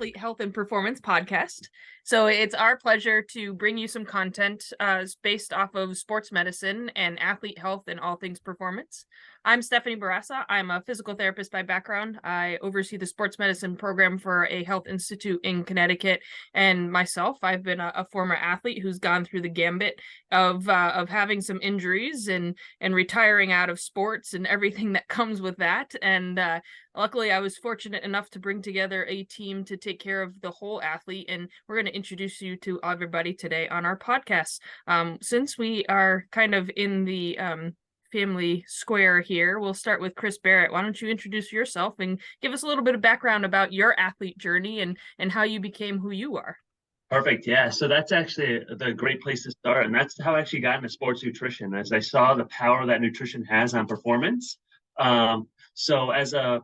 Athlete Health and Performance podcast. So it's our pleasure to bring you some content based off of sports medicine and athlete health and all things performance. I'm Stephanie Barassa. I'm a physical therapist by background. I oversee the sports medicine program for a health institute in Connecticut. And myself, I've been a former athlete who's gone through the gambit of having some injuries and retiring out of sports and everything that comes with that. And luckily, I was fortunate enough to bring together a team to take care of the whole athlete, and we're going to introduce you to everybody today on our podcast. Since we are kind of in the family square here, we'll start with Chris Barrett. Why don't you introduce yourself and give us a little bit of background about your athlete journey and how you became who you are? Perfect. Yeah. So that's actually the great place to start. And that's how I actually got into sports nutrition, as I saw the power that nutrition has on performance. So as a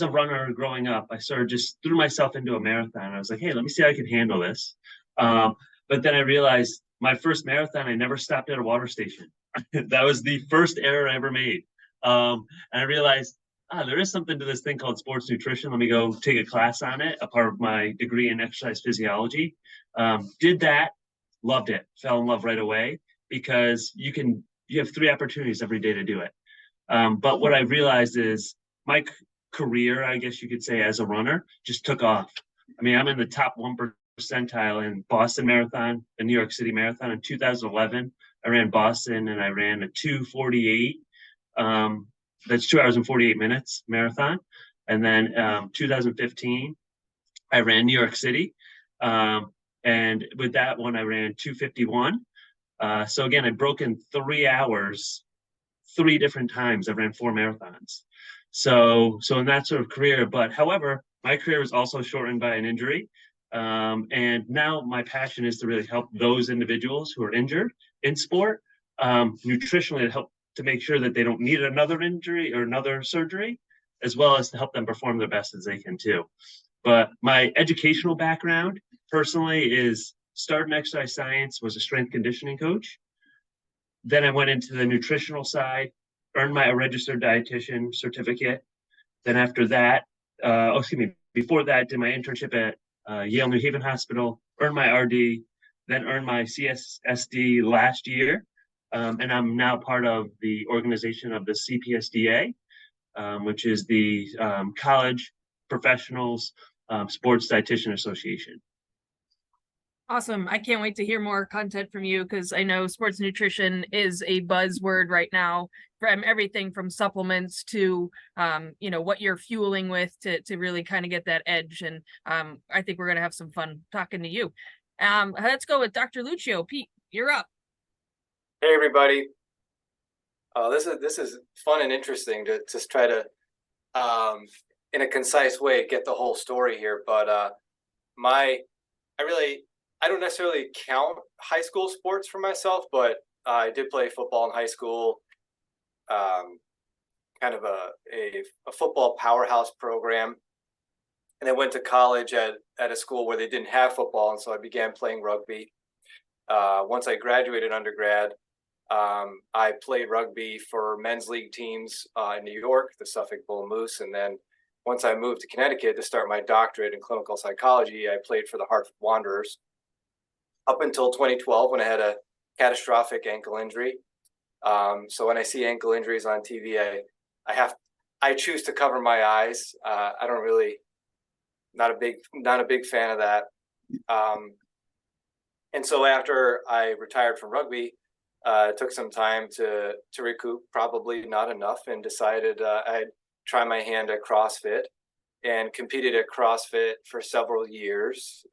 runner growing up, I sort of just threw myself into a marathon. I was like, hey, let me see how I can handle this. But then I realized my first marathon, I never stopped at a water station. That was the first error I ever made. And I realized, there is something to this thing called sports nutrition. Let me go take a class on it, a part of my degree in exercise physiology. Did that, loved it, fell in love right away, because you have 3 opportunities every day to do it. But what I realized is my career, I guess you could say, as a runner just took off. I mean, I'm in the top 1 percentile in Boston Marathon, the New York City Marathon in 2011. I ran Boston and I ran a 2:48. That's 2 hours and 48 minutes marathon. And then 2015, I ran New York City. And with that one, I ran 2:51. So again, I broke in 3 hours, 3 different times. I ran 4 marathons. So in that sort of career, but however, my career was also shortened by an injury. And now my passion is to really help those individuals who are injured in sport, nutritionally, to help to make sure that they don't need another injury or another surgery, as well as to help them perform their best as they can too. But my educational background personally is started in exercise science, was a strength conditioning coach. Then I went into the nutritional side, earned my registered dietitian certificate. Then after that, before that, did my internship at Yale New Haven Hospital, earned my RD, then earned my CSSD last year. And I'm now part of the organization of the CPSDA, which is the College Professionals Sports Dietitian Association. Awesome. I can't wait to hear more content from you, because I know sports nutrition is a buzzword right now, from everything from supplements to, what you're fueling with to really kind of get that edge. And I think we're going to have some fun talking to you. Let's go with Dr. Lucio. Pete, you're up. Hey, everybody. This is fun and interesting to just try to, in a concise way, get the whole story here. But I don't necessarily count high school sports for myself, but I did play football in high school, kind of a football powerhouse program. And I went to college at a school where they didn't have football, and so I began playing rugby. Once I graduated undergrad, I played rugby for men's league teams in New York, the Suffolk Bull Moose. And then once I moved to Connecticut to start my doctorate in clinical psychology, I played for the Hartford Wanderers up until 2012, when I had a catastrophic ankle injury. So when I see ankle injuries on TV, I choose to cover my eyes. I don't really, not a big fan of that. And so after I retired from rugby, took some time to recoup, probably not enough, and decided I'd try my hand at CrossFit, and competed at CrossFit for several years.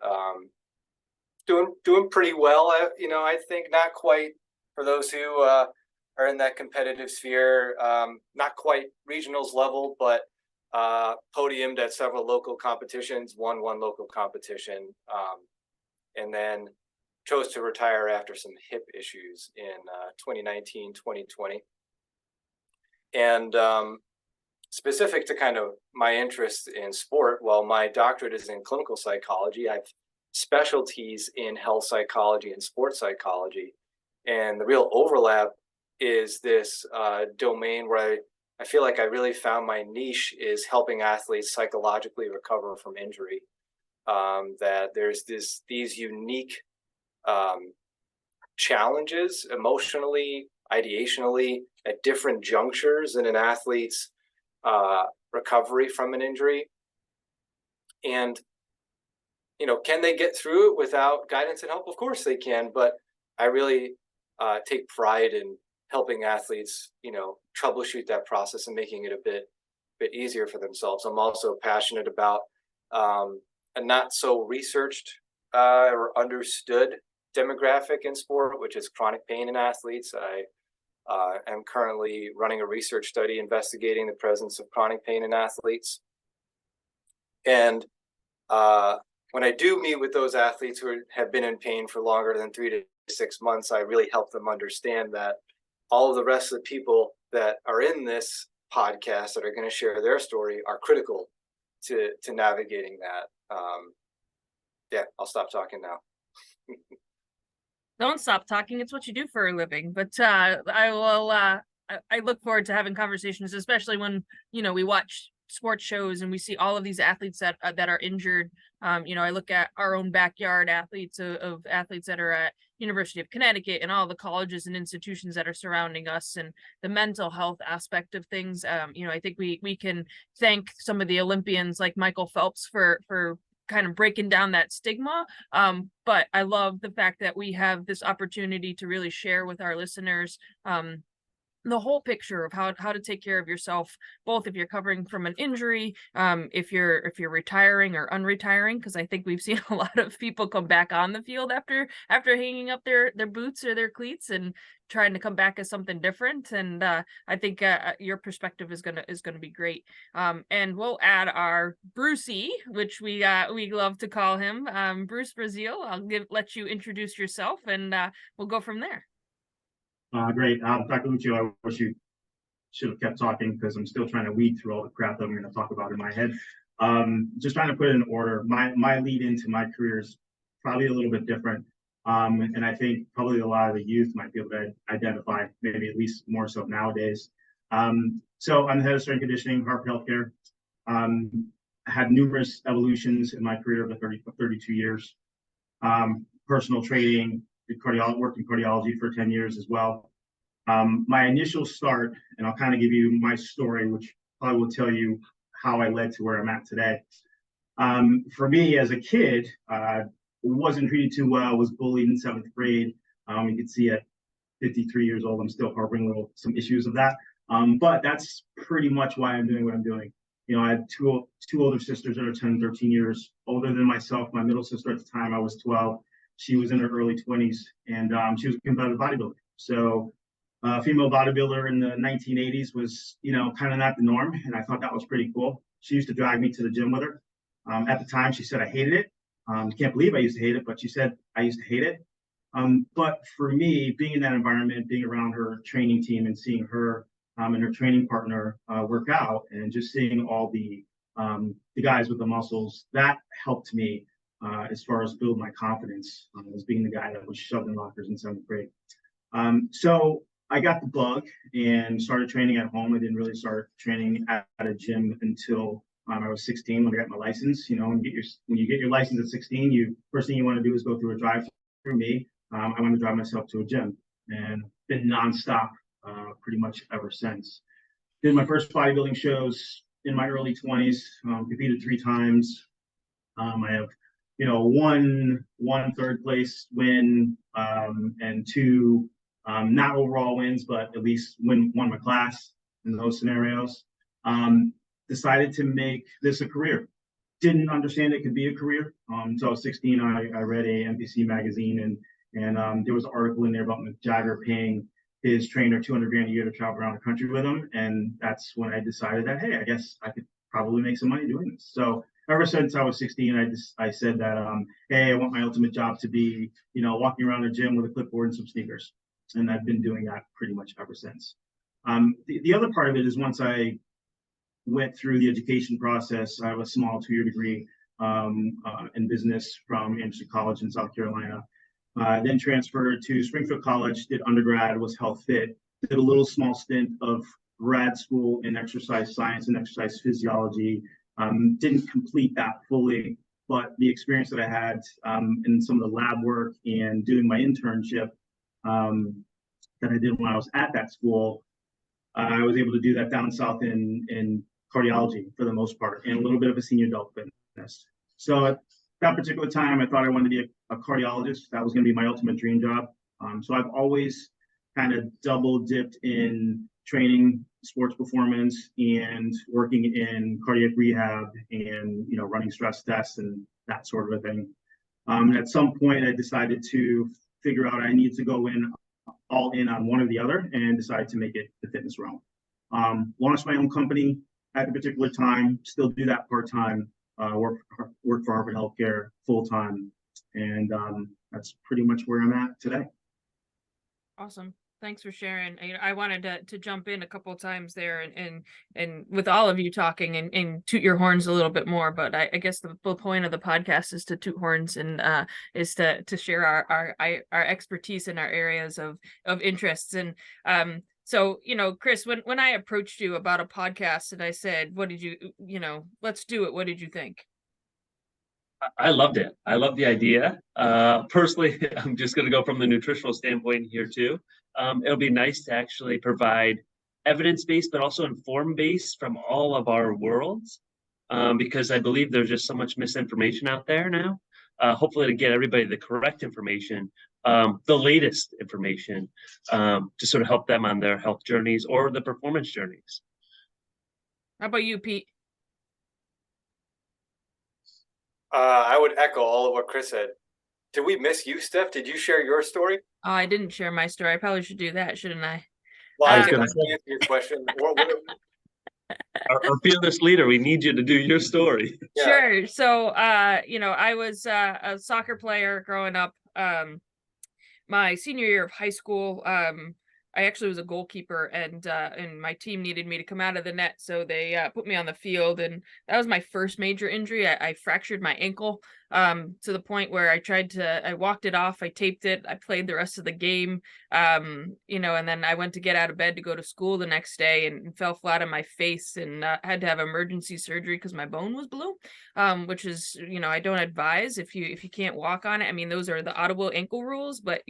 Doing pretty well. I think not quite, for those who are in that competitive sphere, not quite regionals level, but podiumed at several local competitions, won one local competition, and then chose to retire after some hip issues in 2019, 2020. And specific to kind of my interest in sport, while my doctorate is in clinical psychology, I've specialties in health psychology and sports psychology. And the real overlap is this domain where I feel like I really found my niche is helping athletes psychologically recover from injury. that there's these unique challenges emotionally, ideationally, at different junctures in an athlete's recovery from an injury. And, can they get through it without guidance and help? Of course they can, but I really take pride in helping athletes, troubleshoot that process and making it a bit easier for themselves. I'm also passionate about a not so researched or understood demographic in sport, which is chronic pain in athletes. I am currently running a research study investigating the presence of chronic pain in athletes. And when I do meet with those athletes who have been in pain for longer than 3 to 6 months, I really help them understand that all of the rest of the people that are in this podcast that are going to share their story are critical to navigating that. Yeah, I'll stop talking now. Don't stop talking. It's what you do for a living. But I will. I look forward to having conversations, especially when we watch sports shows and we see all of these athletes that are injured. I look at our own backyard athletes of athletes that are at University of Connecticut and all the colleges and institutions that are surrounding us, and the mental health aspect of things. I think we can thank some of the Olympians like Michael Phelps for kind of breaking down that stigma. But I love the fact that we have this opportunity to really share with our listeners the whole picture of how to take care of yourself, both if you're recovering from an injury, if you're retiring or unretiring, because I think we've seen a lot of people come back on the field after hanging up their boots or their cleats and trying to come back as something different. And I think your perspective is gonna be great. And we'll add our Brucey, which we love to call him, Bruce Brazil. I'll let you introduce yourself, and we'll go from there. Great. Dr. Lucio, I wish you should have kept talking because I'm still trying to weed through all the crap that I'm going to talk about in my head. Just trying to put it in order. My lead into my career is probably a little bit different. And I think probably a lot of the youth might be able to identify, maybe at least more so nowadays. So I'm the head of strength and conditioning, Harvard Healthcare. I had numerous evolutions in my career of 32 years. Personal training, worked in cardiology for 10 years as well. My initial start, and I'll kind of give you my story, which probably will tell you how I led to where I'm at today. For me as a kid, wasn't treated too well, was bullied in 7th grade. You can see at 53 years old, I'm still harboring some issues of that. But that's pretty much why I'm doing what I'm doing. I had two older sisters that are 10, 13 years older than myself. My middle sister at the time, I was 12. She was in her early 20s, and she was a competitive bodybuilder. So female bodybuilder in the 1980s was, kind of not the norm, and I thought that was pretty cool. She used to drag me to the gym with her. At the time, she said I hated it. Can't believe I used to hate it, but she said I used to hate it. But for me, being in that environment, being around her training team and seeing her and her training partner work out, and just seeing all the guys with the muscles, that helped me as far as build my confidence as being the guy that was shoved in lockers in 7th grade. So I got the bug and started training at home. I didn't really start training at a gym until I was 16 when I got my license. When you get your license at 16, first thing you want to do is go through a drive-through. Me, I want to drive myself to a gym, and been nonstop pretty much ever since. Did my first bodybuilding shows in my early 20s. Competed 3 times. I have one third place win, and 2 not overall wins, but at least won my class in those scenarios. Decided to make this a career. Didn't understand it could be a career. So I was 16, I read a NPC magazine, and there was an article in there about Mick Jagger paying his trainer $200,000 a year to travel around the country with him. And that's when I decided that, hey, I guess I could probably make some money doing this. So ever since I was 16, I said that, hey, I want my ultimate job to be, walking around a gym with a clipboard and some sneakers. And I've been doing that pretty much ever since. The other part of it is once I went through the education process, I have a small 2-year degree in business from Anderson College in South Carolina. Then transferred to Springfield College, did undergrad, was health fit, did a little small stint of grad school in exercise science and exercise physiology. Didn't complete that fully. but the experience that I had in some of the lab work and doing my internship that I did when I was at that school, I was able to do that down south in cardiology for the most part, and a little bit of a senior adult fitness. So at that particular time, I thought I wanted to be a cardiologist. That was going to be my ultimate dream job. So I've always kind of double dipped in training, sports performance, and working in cardiac rehab and running stress tests and that sort of a thing. At some point, I decided to figure out I need to go all in on one or the other, and decided to make it the fitness realm. Launched my own company at a particular time, still do that part-time, work for Harvard Healthcare full-time. And that's pretty much where I'm at today. Awesome. Thanks for sharing. I wanted to jump in a couple of times there and with all of you talking and toot your horns a little bit more, but I guess the point of the podcast is to toot horns and is to share our expertise in our areas of interests. And so, Chris, when I approached you about a podcast and I said, what did you, let's do it, what did you think? I loved it. I love the idea. Personally, I'm just going to go from the nutritional standpoint here too. It'll be nice to actually provide evidence-based, but also informed-based from all of our worlds, because I believe there's just so much misinformation out there now. Hopefully to get everybody the correct information, the latest information, to sort of help them on their health journeys or the performance journeys. How about you, Pete? I would echo all of what Chris said. Did we miss you, Steph? Did you share your story? Oh, I didn't share my story. I probably should do that, shouldn't I? Well, I I was can gonna answer your question. Our fearless leader, we need you to do your story. Yeah. Sure. So, I was a soccer player growing up. My senior year of high school, I actually was a goalkeeper, and my team needed me to come out of the net, so they put me on the field, and that was my first major injury. I fractured my ankle to the point where I walked it off, I taped it, I played the rest of the game, and then I went to get out of bed to go to school the next day and fell flat on my face and had to have emergency surgery because my bone was blue, which is, I don't advise if you can't walk on it. I mean, those are the Ottawa ankle rules, but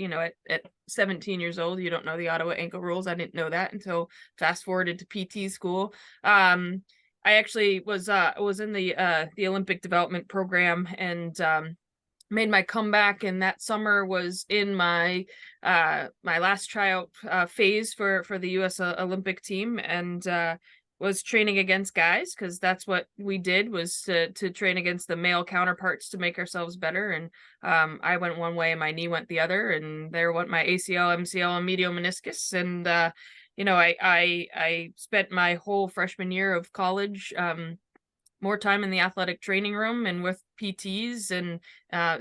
at 17 years old, you don't know the Ottawa ankle rules. I didn't know that until fast forwarded to PT school. I actually was in the Olympic development program and made my comeback, and that summer was in my last tryout phase for the U.S. Olympic team, and was training against guys, because that's what we did, was to train against the male counterparts to make ourselves better. And I went one way and my knee went the other, and there went my ACL, MCL, and medial meniscus. And I spent my whole freshman year of college more time in the athletic training room and with PTs, and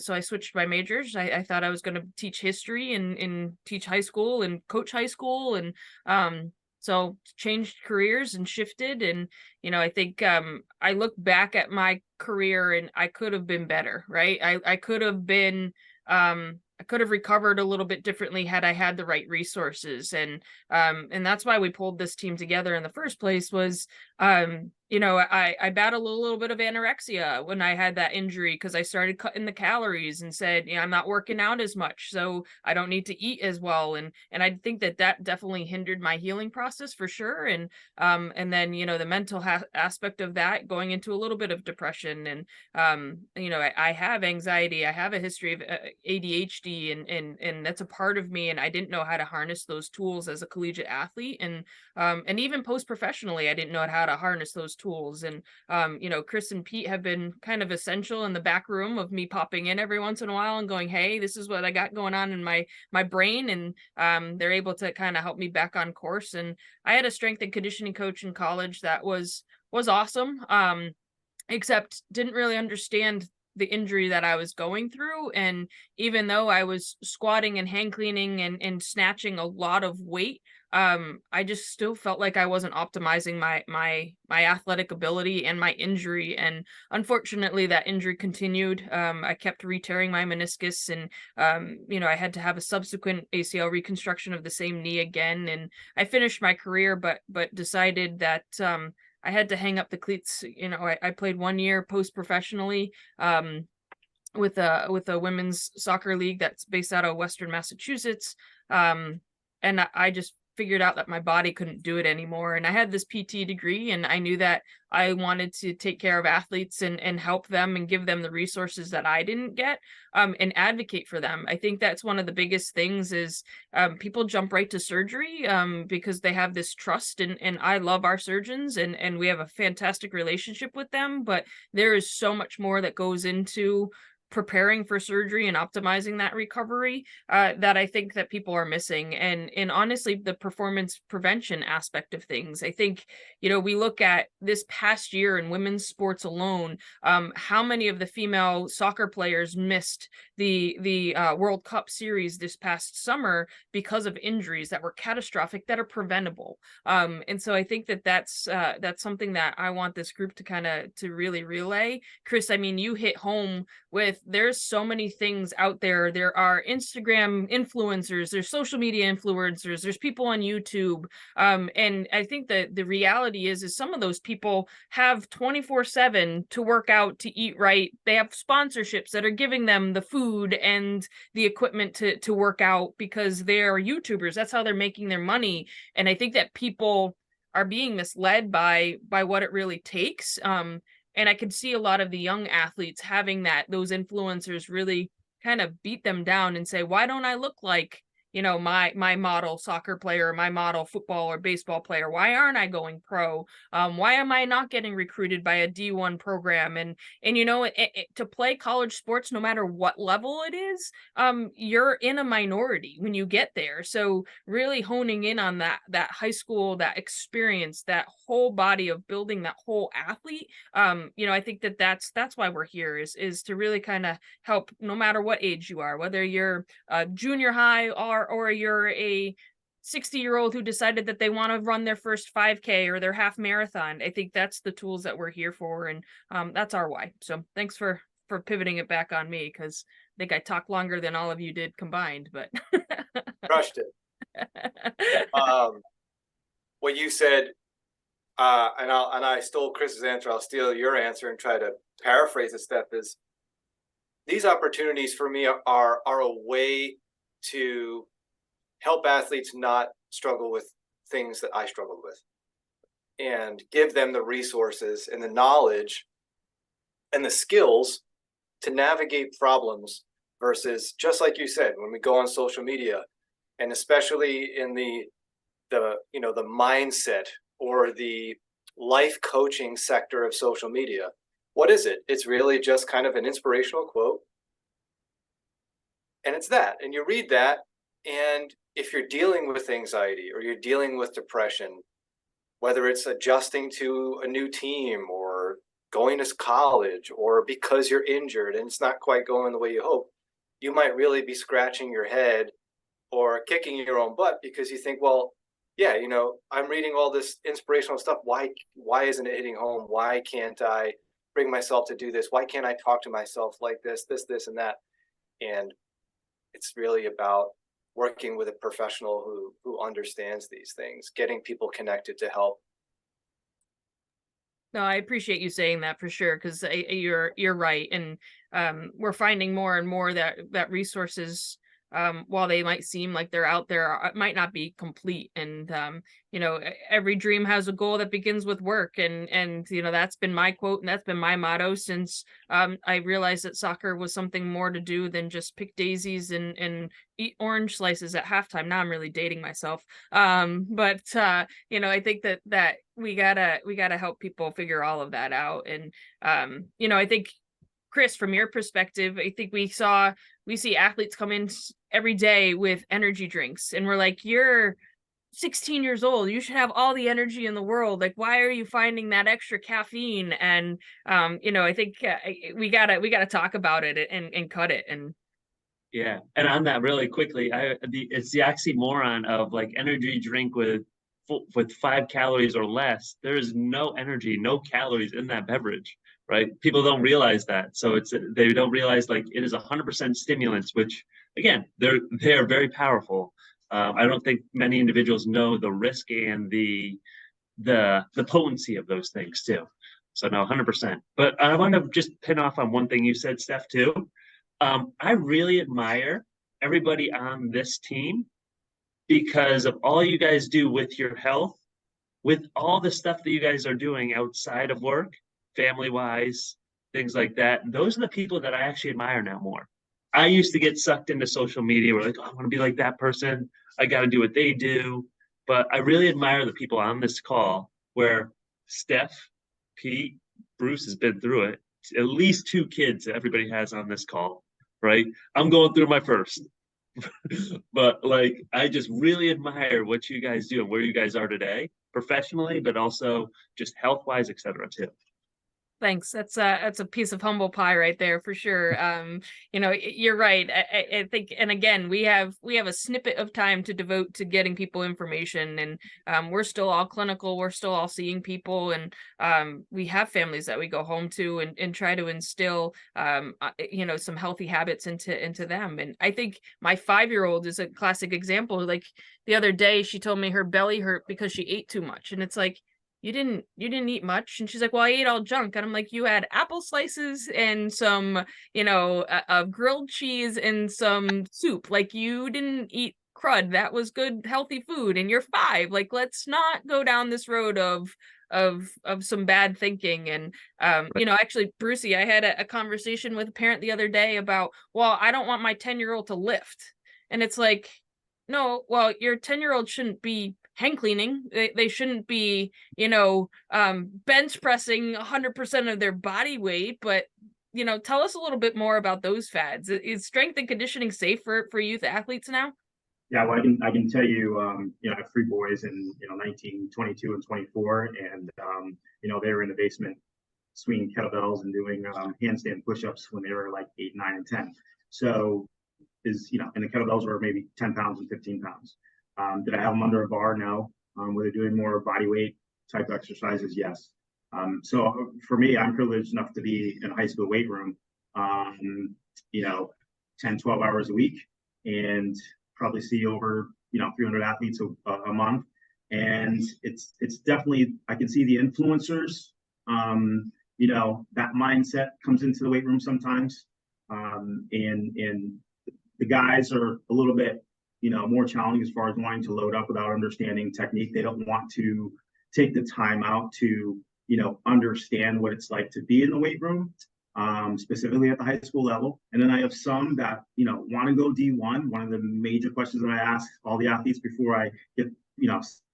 so I switched my majors. I thought I was going to teach history and teach high school and coach high school, and so changed careers and shifted. And, I think I look back at my career and I could have been better, right? I could have been, I could have recovered a little bit differently had I had the right resources. And that's why we pulled this team together in the first place, was, I battled a little bit of anorexia when I had that injury, because I started cutting the calories and said, I'm not working out as much, so I don't need to eat as well. And I think that definitely hindered my healing process for sure. And then, the mental aspect of that, going into a little bit of depression. And, I have anxiety. I have a history of ADHD, and that's a part of me. And I didn't know how to harness those tools as a collegiate athlete. And even post-professionally, I didn't know how to harness those tools. And, Chris and Pete have been kind of essential in the back room of me popping in every once in a while and going, hey, this is what I got going on in my brain. And they're able to kind of help me back on course. And I had a strength and conditioning coach in college that was awesome, except didn't really understand the injury that I was going through. And even though I was squatting and hang cleaning and snatching a lot of weight, I just still felt like I wasn't optimizing my athletic ability and my injury. And unfortunately, that injury continued. I kept re-tearing my meniscus, and I had to have a subsequent ACL reconstruction of the same knee again. And I finished my career, but decided that I had to hang up the cleats. You know, I played 1 year post-professionally with a women's soccer league that's based out of Western Massachusetts. And I just figured out that my body couldn't do it anymore. And I had this PT degree, and I knew that I wanted to take care of athletes and help them and give them the resources that I didn't get, and advocate for them. I think that's one of the biggest things is people jump right to surgery because they have this trust, and I love our surgeons, and we have a fantastic relationship with them, but there is so much more that goes into preparing for surgery and optimizing that recovery that I think that people are missing. And honestly, the performance prevention aspect of things, I think, you know, we look at this past year in women's sports alone, how many of the female soccer players missed the World Cup series this past summer because of injuries that were catastrophic that are preventable. And so I think that that's something that I want this group to kind of to really relay. Chris, I mean, you hit home with there's so many things out there. There are Instagram influencers, there's social media influencers, there's people on YouTube. And I think that the reality is some of those people have 24/7 to work out, to eat right. They have sponsorships that are giving them the food and the equipment to work out because they're YouTubers. That's how they're making their money. And I think that people are being misled by what it really takes. And I could see a lot of the young athletes having those influencers really kind of beat them down and say, why don't I look like, you know, my model soccer player, my model football or baseball player? Why aren't I going pro? Why am I not getting recruited by a D1 program? And you know, to play college sports, no matter what level it is, you're in a minority when you get there. So really honing in on that high school, that experience, that whole body of building that whole athlete. You know, I think that that's why we're here is to really kind of help, no matter what age you are, whether you're junior high or you're a 60-year-old who decided that they want to run their first 5K or their half marathon. I think that's the tools that we're here for, and that's our why. So thanks for pivoting it back on me, because I think I talked longer than all of you did combined, but Crushed it. What you said, and I stole Chris's answer. I'll steal your answer and try to paraphrase a step. Is these opportunities for me are a way to help athletes not struggle with things that I struggled with, and give them the resources and the knowledge and the skills to navigate problems, versus, just like you said, when we go on social media, and especially in the you know, the mindset or the life coaching sector of social media. What is it? It's really just kind of an inspirational quote. And it's that. And you read that, and if you're dealing with anxiety or you're dealing with depression, whether it's adjusting to a new team or going to college, or because you're injured and it's not quite going the way you hope, you might really be scratching your head or kicking your own butt because you think, well, yeah, you know, I'm reading all this inspirational stuff. Why isn't it hitting home? Why can't I bring myself to do this? Why can't I talk to myself like this, and that? And it's really about working with a professional who understands these things, getting people connected to help. No, I appreciate you saying that for sure, because you're right, and we're finding more and more that resources, while they might seem like they're out there, might not be complete. And you know, every dream has a goal that begins with work, and you know, that's been my quote, and that's been my motto since I realized that soccer was something more to do than just pick daisies and eat orange slices at halftime. Now I'm really dating myself. But you know, I think that we gotta help people figure all of that out. And you know, I think, Chris, from your perspective, I think we see athletes come in every day with energy drinks, and we're like, you're 16 years old, you should have all the energy in the world. Like, why are you finding that extra caffeine? And you know, I think we gotta talk about it and cut it. And Yeah, and on that really quickly, it's the oxymoron of like energy drink with 5 calories or less. There is no energy, no calories in that beverage, right? People don't realize that, so they don't realize like it is 100% stimulants, which again, they're very powerful. I don't think many individuals know the risk and the the potency of those things too. So no, 100%. But I want to just pin off on one thing you said, Steph, too. I really admire everybody on this team because of all you guys do with your health, with all the stuff that you guys are doing outside of work, family wise, things like that. Those are the people that I actually admire now more. I used to get sucked into social media where like, oh, I want to be like that person. I got to do what they do. But I really admire the people on this call where Steph, Pete, Bruce has been through it. At least 2 kids everybody has on this call, right? I'm going through my first. But like, I just really admire what you guys do and where you guys are today, professionally, but also just health wise, et cetera, too. Thanks. That's a piece of humble pie right there for sure. You're right. I think, and again, we have a snippet of time to devote to getting people information, and we're still all clinical. We're still all seeing people, and we have families that we go home to and try to instill some healthy habits into them. And I think my 5-year-old is a classic example. Like the other day, she told me her belly hurt because she ate too much, and it's like, you didn't eat much. And she's like, well, I ate all junk. And I'm like, you had apple slices and some, grilled cheese and some soup. Like, you didn't eat crud. That was good, healthy food. And you're 5. Like, let's not go down this road of some bad thinking. And actually, Brucey, I had a conversation with a parent the other day about, well, I don't want my 10-year-old to lift. And it's like, no, well, your 10-year-old shouldn't be hang cleaning. They shouldn't be, bench pressing 100% of their body weight. But, tell us a little bit more about those fads. Is strength and conditioning safe for youth athletes now? Yeah, well, I can tell you, I have 3 boys in 19, 22, and 24, and they were in the basement swinging kettlebells and doing handstand push-ups when they were like 8, 9, and 10. So and the kettlebells were maybe 10 pounds and 15 pounds. Did I have them under a bar? No. Were they doing more body weight type exercises? Yes. So for me, I'm privileged enough to be in a high school weight room, 10, 12 hours a week, and probably see over, 300 athletes a month. And it's definitely, I can see the influencers, that mindset comes into the weight room sometimes. And the guys are a little bit, more challenging as far as wanting to load up without understanding technique. They don't want to take the time out to, understand what it's like to be in the weight room, specifically at the high school level. And then I have some that, want to go D1. One of the major questions that I ask all the athletes before I get,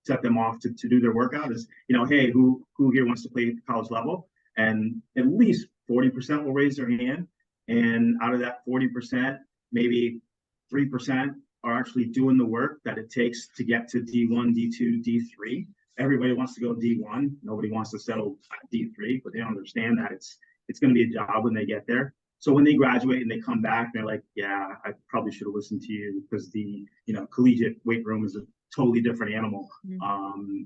set them off to do their workout is, hey, who here wants to play at the college level? And at least 40% will raise their hand. And out of that 40%, maybe 3% are actually doing the work that it takes to get to D1, D2, D3. Everybody wants to go D1. Nobody wants to settle at D3, but they understand that it's going to be a job when they get there. So when they graduate and they come back, they're like, yeah, I probably should have listened to you, because the, collegiate weight room is a totally different animal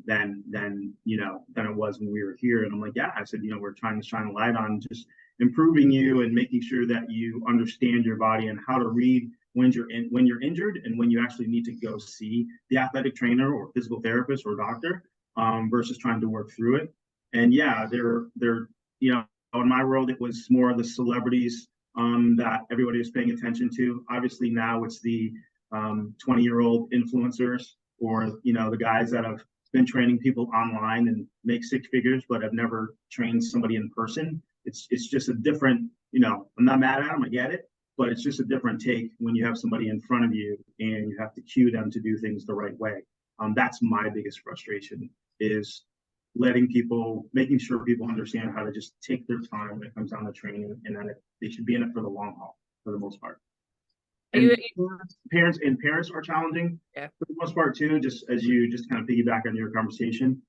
than it was when we were here. And I'm like, yeah, I said, we're trying to shine a light on just improving you and making sure that you understand your body and how to read when you're injured and when you actually need to go see the athletic trainer or physical therapist or doctor, versus trying to work through it. And yeah, they're in my world, it was more of the celebrities that everybody was paying attention to. Obviously now it's the 20-year-old influencers, or the guys that have been training people online and make 6 figures but have never trained somebody in person. It's just a different, I'm not mad at them, I get it, but it's just a different take when you have somebody in front of you and you have to cue them to do things the right way. That's my biggest frustration, is making sure people understand how to just take their time when it comes down to training, and that they should be in it for the long haul for the most part. And parents are challenging, yeah, for the most part too, just as you just kind of piggyback on your conversation.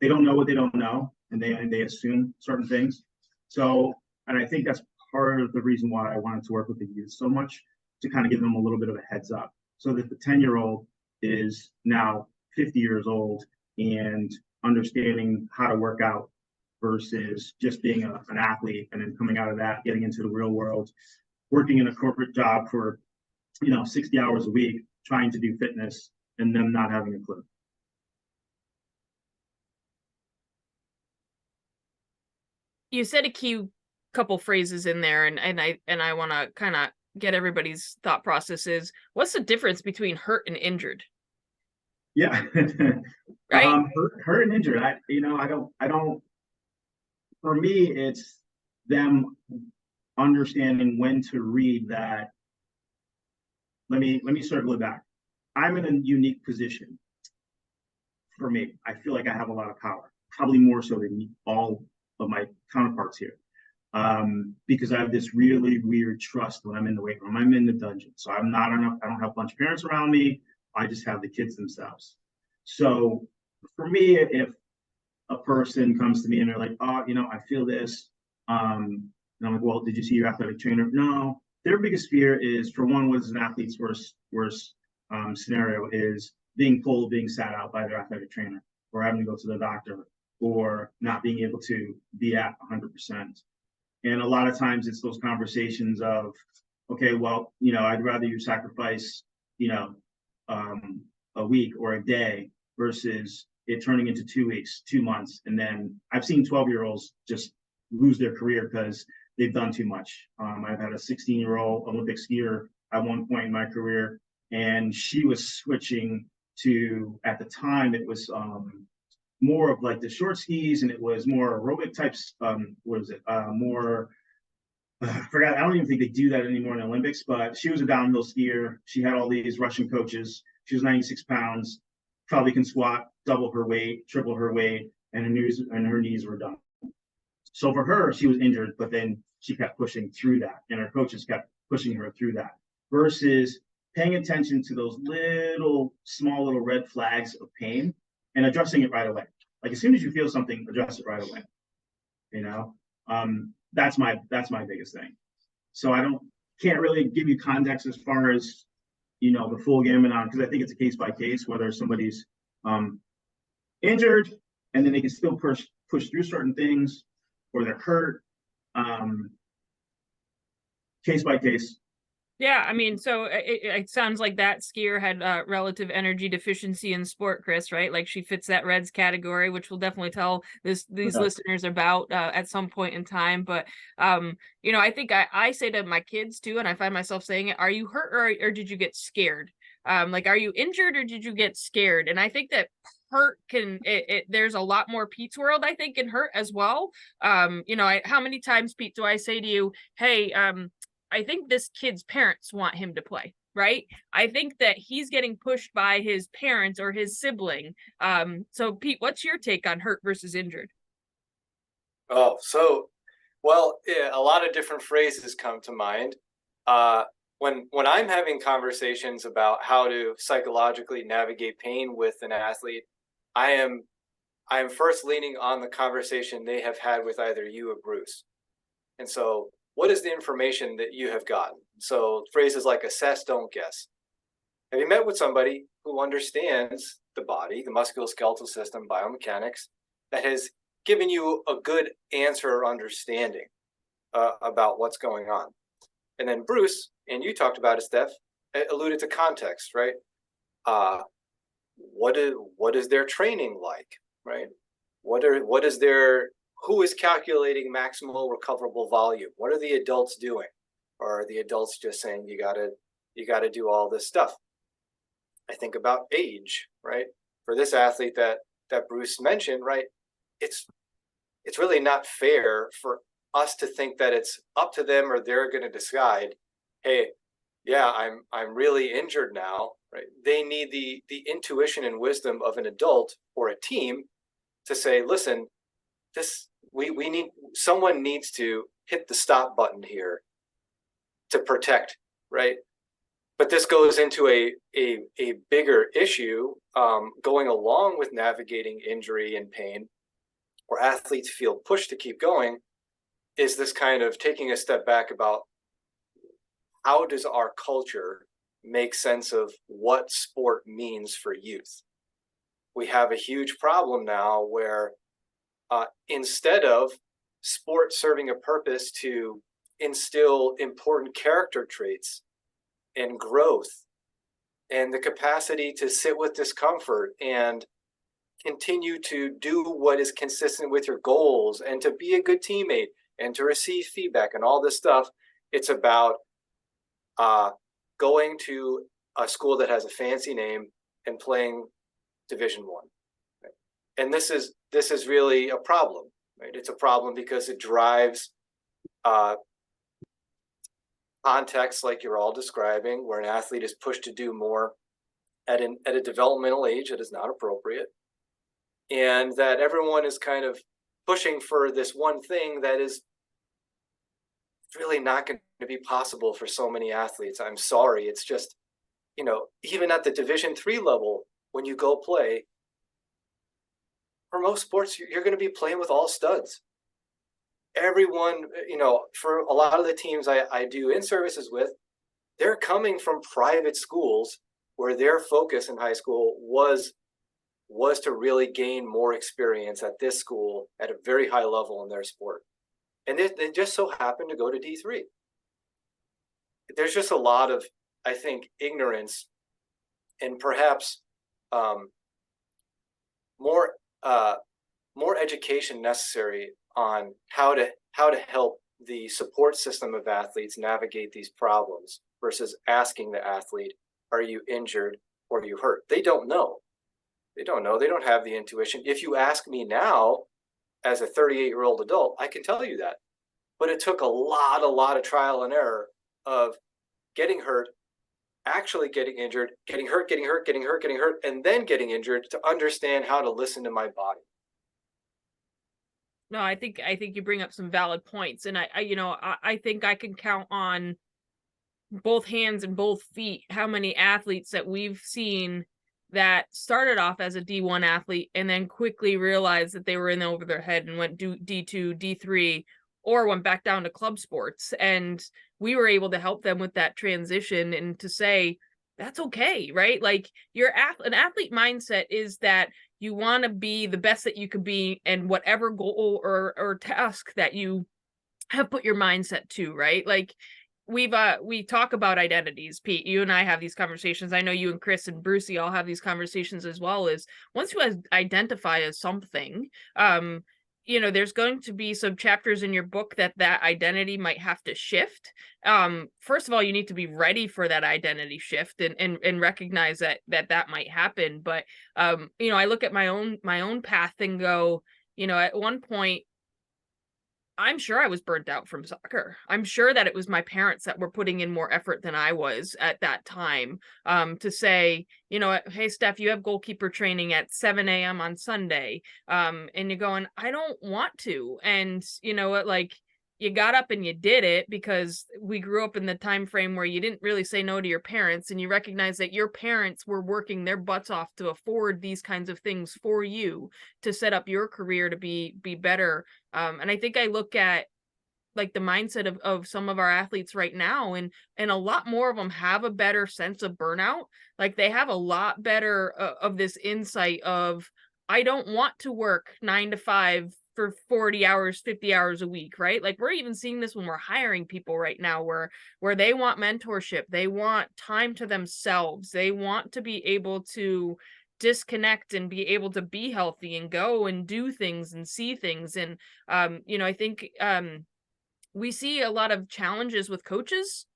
They don't know what they don't know, and they assume certain things. So, and I think that's part of the reason why I wanted to work with the youth so much, to kind of give them a little bit of a heads up, so that the 10-year-old is now 50 years old and understanding how to work out, versus just being an athlete and then coming out of that, getting into the real world, working in a corporate job for 60 hours a week, trying to do fitness, and them not having a clue. You said a key couple phrases in there, and I want to kind of get everybody's thought processes. What's the difference between hurt and injured? Yeah. Right? Hurt and injured. I don't, for me, it's them understanding when to read that. Let me circle it back. I'm in a unique position. For me, I feel like I have a lot of power, probably more so than all of my counterparts here. Because I have this really weird trust when I'm in the weight room. I'm in the dungeon. So I don't have a bunch of parents around me. I just have the kids themselves. So for me, if a person comes to me and they're like, oh, I feel this. And I'm like, well, did you see your athletic trainer? No. Their biggest fear is, for one, what is an athlete's worst scenario is being sat out by their athletic trainer, or having to go to the doctor, or not being able to be at 100%. And a lot of times it's those conversations of, okay, well, I'd rather you sacrifice, a week or a day versus it turning into 2 weeks, 2 months. And then I've seen 12-year-olds just lose their career because they've done too much. I've had a 16-year-old Olympic skier at one point in my career, and she was switching to, at the time, it was more of like the short skis, and it was more aerobic types. What is it? More, I forgot. I don't even think they do that anymore in the Olympics, but she was a downhill skier. She had all these Russian coaches. She was 96 pounds, probably can squat double her weight, triple her weight, and her knees were done. So for her, she was injured, but then she kept pushing through that, and her coaches kept pushing her through that, versus paying attention to those small little red flags of pain and addressing it right away. Like, as soon as you feel something, address it right away. That's my biggest thing. So can't really give you context as far as, the full gamut on, because I think it's a case by case, whether somebody's injured and then they can still push through certain things, or they're hurt. Case by case. Yeah, I mean, so it sounds like that skier had relative energy deficiency in sport, Chris, right? Like, she fits that Reds category, which we'll definitely tell these listeners about at some point in time. But I think I say to my kids too, and I find myself saying it: are you hurt, or did you get scared? Like, are you injured, or did you get scared? And I think that hurt there's a lot more Pete's world, I think, in hurt as well. How many times, Pete, do I say to you, hey, I think this kid's parents want him to play, right? I think that he's getting pushed by his parents or his sibling. So Pete, what's your take on hurt versus injured? Oh, yeah, a lot of different phrases come to mind. When I'm having conversations about how to psychologically navigate pain with an athlete, I am first leaning on the conversation they have had with either you or Bruce. And so, what is the information that you have gotten? So phrases like assess, don't guess. Have you met with somebody who understands the body, the musculoskeletal system, biomechanics, that has given you a good answer or understanding about what's going on? And then Bruce, and you talked about it, Steph, alluded to context, right? What is their training like, right? Who is calculating maximal recoverable volume? What are the adults doing? Or are the adults just saying you gotta do all this stuff? I think about age, right? For this athlete that Bruce mentioned, right? It's really not fair for us to think that it's up to them, or they're going to decide, hey, yeah, I'm really injured now, right? They need the intuition and wisdom of an adult or a team to say, listen, someone needs to hit the stop button here to protect, right? But this goes into a bigger issue going along with navigating injury and pain, where athletes feel pushed to keep going, is this kind of taking a step back about how does our culture make sense of what sport means for youth? We have a huge problem now where instead of sport serving a purpose to instill important character traits and growth and the capacity to sit with discomfort and continue to do what is consistent with your goals and to be a good teammate and to receive feedback and all this stuff. It's about going to a school that has a fancy name and playing Division One. Right? And this is really a problem, right? It's a problem because it drives context like you're all describing, where an athlete is pushed to do more at a developmental age that is not appropriate, and that everyone is kind of pushing for this one thing that is really not going to be possible for so many athletes. I'm sorry. It's just, even at the Division III level, when you go play, for most sports, you're going to be playing with all studs. Everyone, for a lot of the teams I do in services with, they're coming from private schools where their focus in high school was to really gain more experience at this school at a very high level in their sport. And they just so happen to go to D3. There's just a lot of, I think, ignorance and perhaps more education necessary on how to help the support system of athletes navigate these problems versus asking the athlete, are you injured or are you hurt? They don't know. They don't know. They don't have the intuition. If you ask me now, as a 38-year-old adult, I can tell you that. But it took a lot of trial and error of getting hurt, actually getting injured, getting hurt, and then getting injured to understand how to listen to my body. No, I think you bring up some valid points, and I think I can count on both hands and both feet how many athletes that we've seen that started off as a D1 athlete and then quickly realized that they were in over their head and went D2, D3, or went back down to club sports. And we were able to help them with that transition and to say, that's okay, right? Like an athlete mindset is that you want to be the best that you could be, and whatever goal or task that you have put your mindset to, right? Like we talk about identities, Pete. You and I have these conversations. I know you and Chris and Brucey all have these conversations as well. Is once you identify as something, there's going to be some chapters in your book that identity might have to shift. First of all, you need to be ready for that identity shift and recognize that might happen. But I look at my own path and go, at one point, I'm sure I was burnt out from soccer. I'm sure that it was my parents that were putting in more effort than I was at that time, to say, hey, Steph, you have goalkeeper training at 7 a.m. on Sunday. And you're going, I don't want to. And you got up and you did it because we grew up in the time frame where you didn't really say no to your parents, and you recognize that your parents were working their butts off to afford these kinds of things for you to set up your career to be better. And I think I look at like the mindset of some of our athletes right now, and a lot more of them have a better sense of burnout. Like they have a lot better of this insight of, I don't want to work 9 to 5 for 40 hours, 50 hours a week, right? Like we're even seeing this when we're hiring people right now where they want mentorship, they want time to themselves, they want to be able to disconnect and be able to be healthy and go and do things and see things. And I think we see a lot of challenges with coaches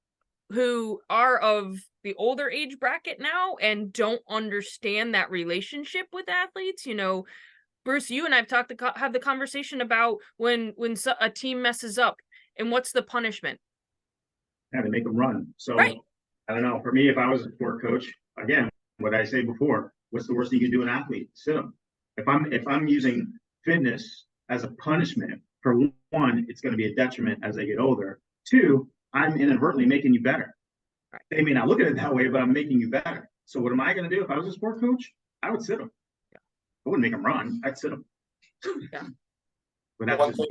who are of the older age bracket now and don't understand that relationship with athletes. Bruce, you and I've have the conversation about when a team messes up and what's the punishment. Yeah, they make them run. So right. I don't know. For me, if I was a sport coach, again, what I say before, what's the worst you can do an athlete? Sit them. If I'm using fitness as a punishment, for one, it's going to be a detriment as they get older. Two, I'm inadvertently making you better. Right. They may not look at it that way, but I'm making you better. So what am I going to do if I was a sport coach? I would sit them. I wouldn't make them run. I'd sit them. Yeah. One thing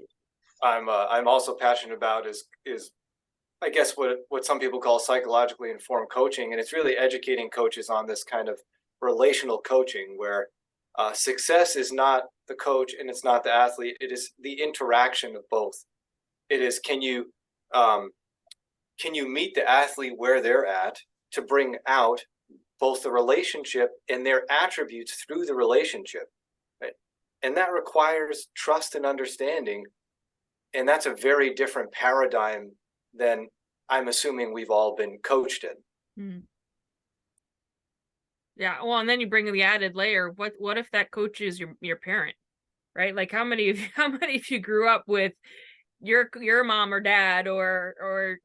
I'm also passionate about is I guess what some people call psychologically informed coaching, and it's really educating coaches on this kind of relational coaching where success is not the coach and it's not the athlete. It is the interaction of both. It is can you meet the athlete where they're at to bring out both the relationship and their attributes through the relationship. And that requires trust and understanding. And that's a very different paradigm than I'm assuming we've all been coached in. Mm. Yeah, well, and then you bring the added layer. What if that coach is your parent, right? Like how many of you grew up with your mom or dad or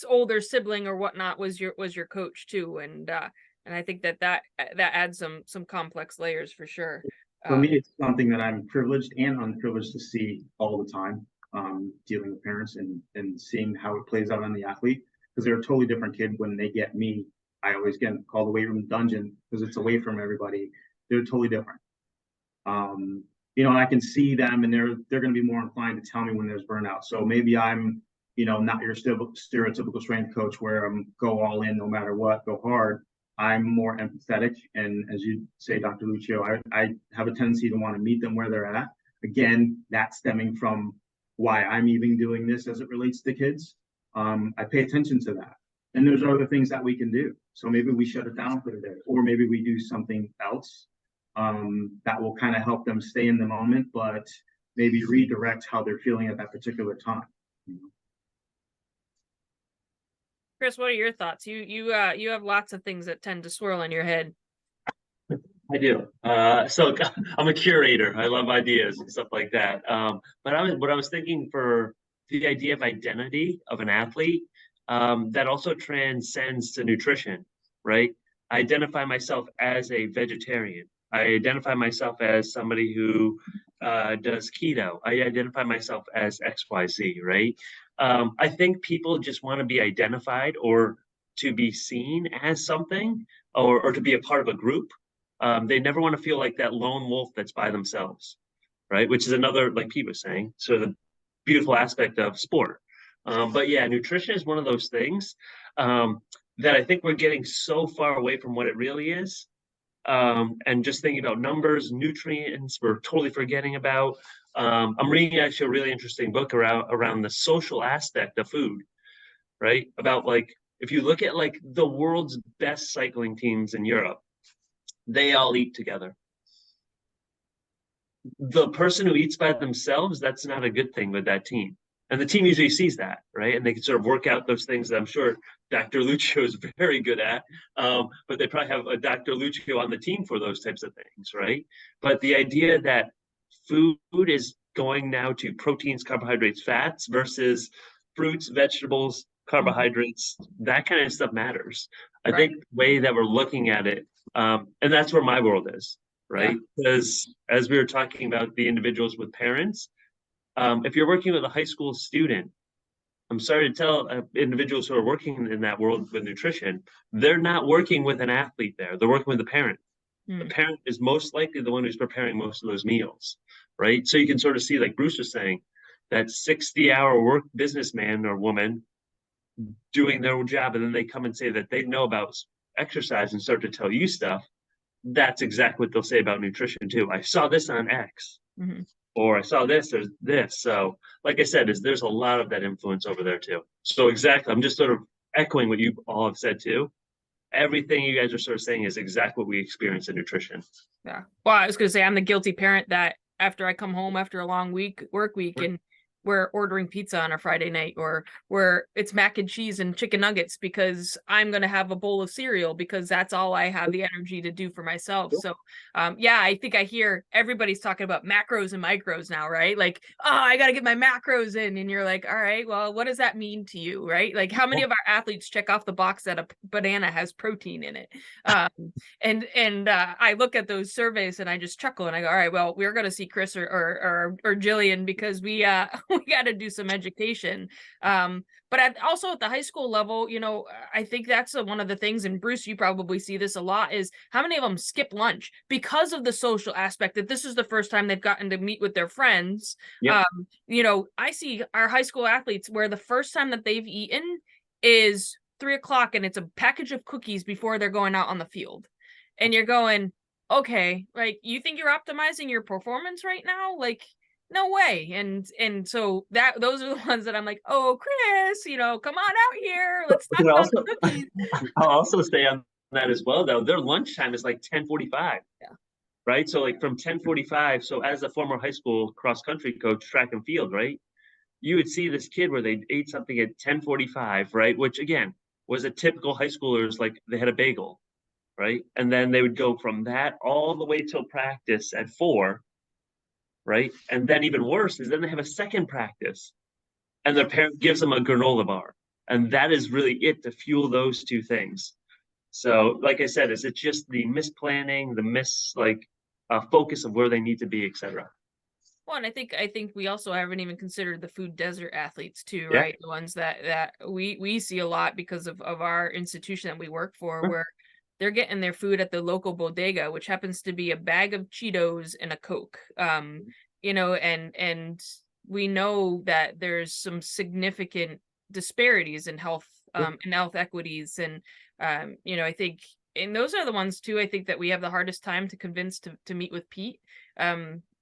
older sibling or whatnot was your coach too, and I think that adds some complex layers for sure. For me, it's something that I'm privileged and unprivileged to see all the time, dealing with parents and seeing how it plays out on the athlete, because they're a totally different kid when they get me. I always get called away from the dungeon because it's away from everybody. They're totally different. And I can see them, and they're going to be more inclined to tell me when there's burnout. So maybe I'm, not your stereotypical strength coach where I'm go all in no matter what, go hard. I'm more empathetic, and as you say, Dr. Lucio, I have a tendency to want to meet them where they're at. Again, that's stemming from why I'm even doing this as it relates to kids. I pay attention to that. And there's other things that we can do. So maybe we shut it down for the day, or maybe we do something else that will kind of help them stay in the moment, but maybe redirect how they're feeling at that particular time. Chris, what are your thoughts? You have lots of things that tend to swirl in your head. I do. So I'm a curator. I love ideas and stuff like that. But what I was thinking for the idea of identity of an athlete, that also transcends to nutrition, right? I identify myself as a vegetarian. I identify myself as somebody who does keto. I identify myself as XYZ, right? I think people just want to be identified or to be seen as something or to be a part of a group. They never want to feel like that lone wolf that's by themselves, right? Which is another, like Pete was saying, sort of the beautiful aspect of sport. But yeah, nutrition is one of those things that I think we're getting so far away from what it really is. And just thinking about numbers, nutrients, we're totally forgetting about. I'm reading actually a really interesting book around the social aspect of food, right? About like, if you look at like the world's best cycling teams in Europe, they all eat together. The person who eats by themselves, that's not a good thing with that team. And the team usually sees that, right? And they can sort of work out those things that I'm sure Dr. Lucio is very good at. But they probably have a Dr. Lucio on the team for those types of things, right? But the idea that food is going now to proteins, carbohydrates, fats versus fruits, vegetables, carbohydrates, that kind of stuff matters. I think the way that we're looking at it, and that's where my world is, right? Because as we were talking about the individuals with parents, if you're working with a high school student, I'm sorry to tell individuals who are working in that world with nutrition, they're not working with an athlete there. They're working with the parent. The parent is most likely the one who's preparing most of those meals, right? So you can sort of see, like Bruce was saying, that 60-hour work businessman or woman doing their own job, and then they come and say that they know about exercise and start to tell you stuff. That's exactly what they'll say about nutrition too. I saw this on X. Or I saw this or this. So like I said, there's a lot of that influence over there too. So exactly, I'm just sort of echoing what you all have said too. Everything you guys are sort of saying is exactly what we experience in nutrition. Yeah. Well, I was going to say, I'm the guilty parent that after I come home after a long work week and we're ordering pizza on a Friday night, or where it's mac and cheese and chicken nuggets because I'm going to have a bowl of cereal because that's all I have the energy to do for myself. So, yeah, I think I hear everybody's talking about macros and micros now, right? Like, oh, I got to get my macros in. And you're like, all right, well, what does that mean to you, right? Like, how many of our athletes check off the box that a banana has protein in it? And I look at those surveys and I just chuckle and I go, all right, well, we're going to see Chris or Jillian because we got to do some education. But also at the high school level, I think that's one of the things, and Bruce, you probably see this a lot, is how many of them skip lunch because of the social aspect, that this is the first time they've gotten to meet with their friends. Yep. I see our high school athletes where the first time that they've eaten is 3:00 and it's a package of cookies before they're going out on the field. And you're going, okay, like, you think you're optimizing your performance right now? Like, no way. And so those are the ones that I'm like, oh, Chris, come on out here. Let's talk about the cookies. I'll also say on that as well, though, their lunchtime is like 10:45. Yeah. right? So like from 10:45. So as a former high school cross country coach, track and field, right? You would see this kid where they ate something at 10:45, right? Which again was a typical high schooler's, like they had a bagel, right? And then they would go from that all the way till practice at 4, right? And then even worse is then they have a second practice and their parent gives them a granola bar. And that is really it to fuel those two things. So, like I said, is it just the misplanning, the focus of where they need to be, etc. Well, and I think we also haven't even considered the food desert athletes too, Yeah. right? The ones that we see a lot because of our institution that we work for, Sure. where they're getting their food at the local bodega, which happens to be a bag of Cheetos and a Coke. And we know that there's some significant disparities in health, and health equities, and I think, and those are the ones too, I think that we have the hardest time to convince to meet with Pete.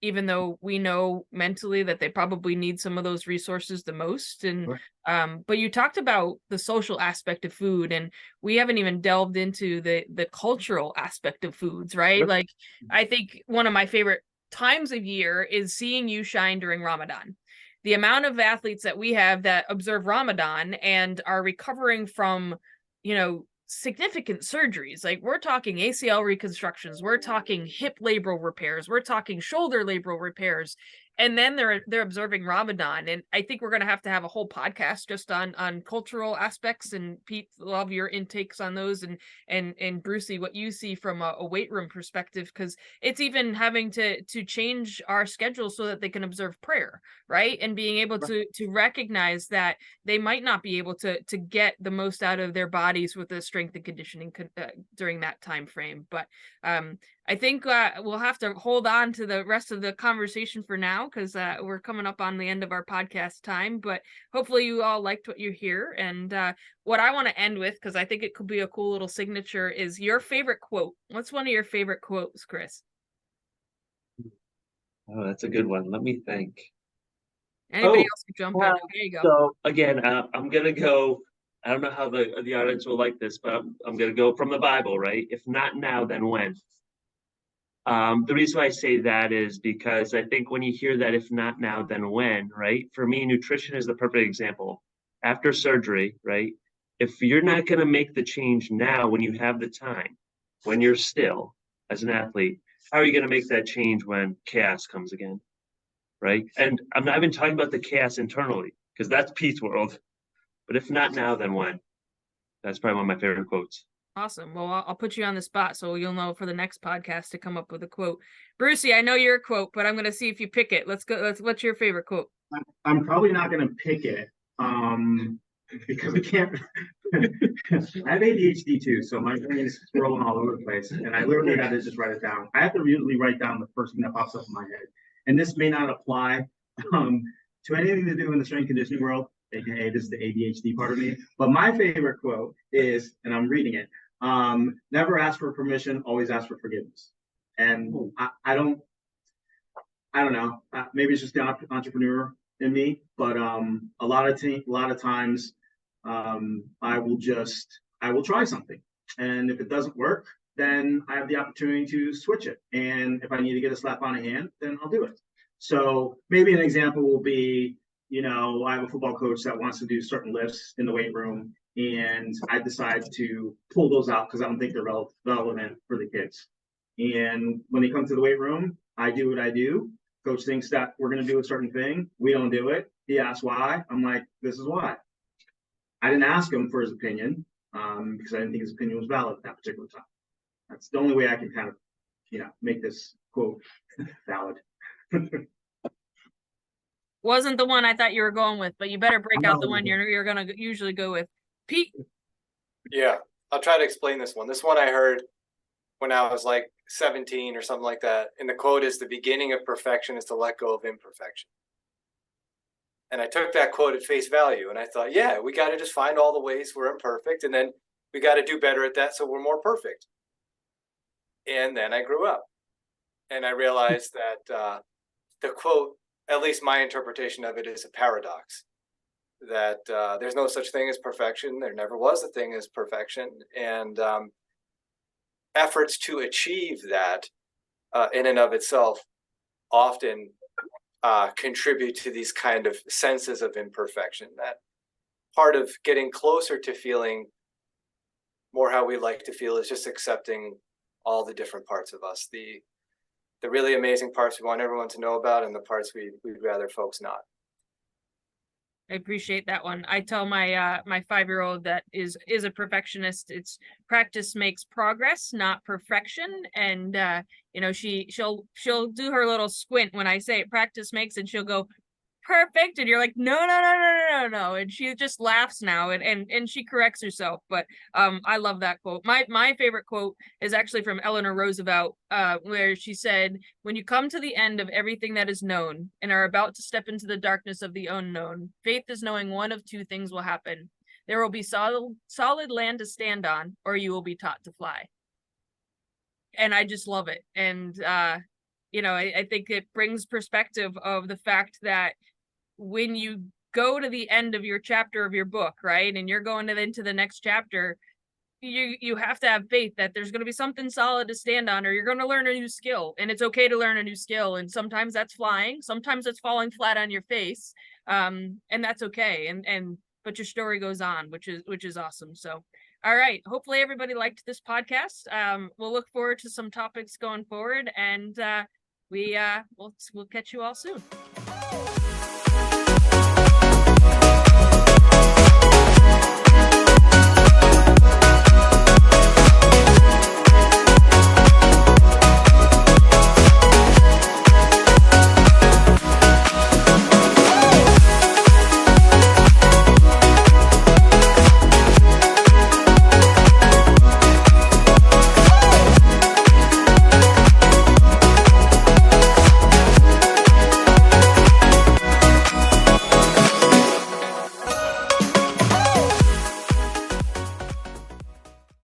Even though we know mentally that they probably need some of those resources the most. And Sure. but you talked about the social aspect of food, and we haven't even delved into the cultural aspect of foods, right? Sure. Like, I think one of my favorite times of year is seeing you shine during Ramadan. The amount of athletes that we have that observe Ramadan and are recovering from, significant surgeries. Like, we're talking ACL reconstructions, we're talking hip labral repairs, we're talking shoulder labral repairs, and then they're observing Ramadan. And I think we're going to have a whole podcast just on cultural aspects. And Pete, love your intakes on those, and Brucey, what you see from a weight room perspective, because it's even having to change our schedule so that they can observe prayer, right? And being able to recognize that they might not be able to get the most out of their bodies with the strength and conditioning during that time frame. But I think we'll have to hold on to the rest of the conversation for now, because we're coming up on the end of our podcast time. But hopefully you all liked what you hear. And what I want to end with, because I think it could be a cool little signature, is your favorite quote. What's one of your favorite quotes, Chris? Oh, that's a good one. Let me think. Anybody Oh, else can jump in. uh, There you go. So again, I'm gonna go. I don't know how the audience will like this, but I'm gonna go from the Bible, right? If not now, then when? The reason why I say that is because I think when you hear that, if not now, then when, right? For me, nutrition is the perfect example. After surgery, right? If you're not going to make the change now when you have the time, when you're still as an athlete, how are you going to make that change when chaos comes again, right? And I'm not even talking about the chaos internally, because that's Pete's world. But if not now, then when? That's probably one of my favorite quotes. Awesome. Well, I'll put you on the spot so you'll know for the next podcast to come up with a quote. Brucey, I know your quote, but I'm going to see if you pick it. Let's go. What's your favorite quote? I'm probably not going to pick it because I can't. I have ADHD too, so my brain is rolling all over the place, and I literally had to just write it down. I have to usually write down the first thing that pops up in my head, and this may not apply to anything to do in the strength conditioning world. AKA, this is the ADHD part of me. But my favorite quote is, and I'm reading it: "Never ask for permission, always ask for forgiveness." And I don't know. Maybe it's just the entrepreneur in me, but a lot of times, I will try something, and if it doesn't work, then I have the opportunity to switch it. And if I need to get a slap on the hand, then I'll do it. So maybe an example will be, I have a football coach that wants to do certain lifts in the weight room, and I decide to pull those out because I don't think they're relevant for the kids. And when they come to the weight room, I do what I do. Coach thinks that we're going to do a certain thing. We don't do it. He asks why. I'm like, this is why. I didn't ask him for his opinion because I didn't think his opinion was valid at that particular time. That's the only way I can kind of, make this quote valid. Wasn't the one I thought you were going with, but you better break out the one you're going to usually go with. Pete? Yeah, I'll try to explain this one. This one I heard when I was like 17 or something like that. And the quote is, "The beginning of perfection is to let go of imperfection." And I took that quote at face value, and I thought, yeah, we got to just find all the ways we're imperfect, and then we got to do better at that so we're more perfect. And then I grew up, and I realized that the quote, at least my interpretation of it, is a paradox. That there's no such thing as perfection. There never was a thing as perfection. And efforts to achieve that in and of itself often contribute to these kind of senses of imperfection. That part of getting closer to feeling more how we like to feel is just accepting all the different parts of us, the really amazing parts we want everyone to know about and the parts we'd rather folks not. I appreciate that one. I tell my my 5-year-old that is a perfectionist. It's practice makes progress, not perfection. And you know, she'll do her little squint when I say practice makes, and she'll go perfect, and you're like, no, and she just laughs now, and she corrects herself. But I love that quote. My favorite quote is actually from Eleanor Roosevelt, where she said, when you come to the end of everything that is known and are about to step into the darkness of the unknown, faith is knowing one of two things will happen: there will be solid land to stand on, or you will be taught to fly. And I just love it. And you know, I think it brings perspective of the fact that when you go to the end of your chapter of your book, right, and you're going into the next chapter, you have to have faith that there's going to be something solid to stand on, or you're going to learn a new skill. And it's okay to learn a new skill, and sometimes that's flying, sometimes it's falling flat on your face, and that's okay. And but your story goes on, which is awesome. So all right, hopefully everybody liked this podcast. We'll look forward to some topics going forward, and we'll catch you all soon.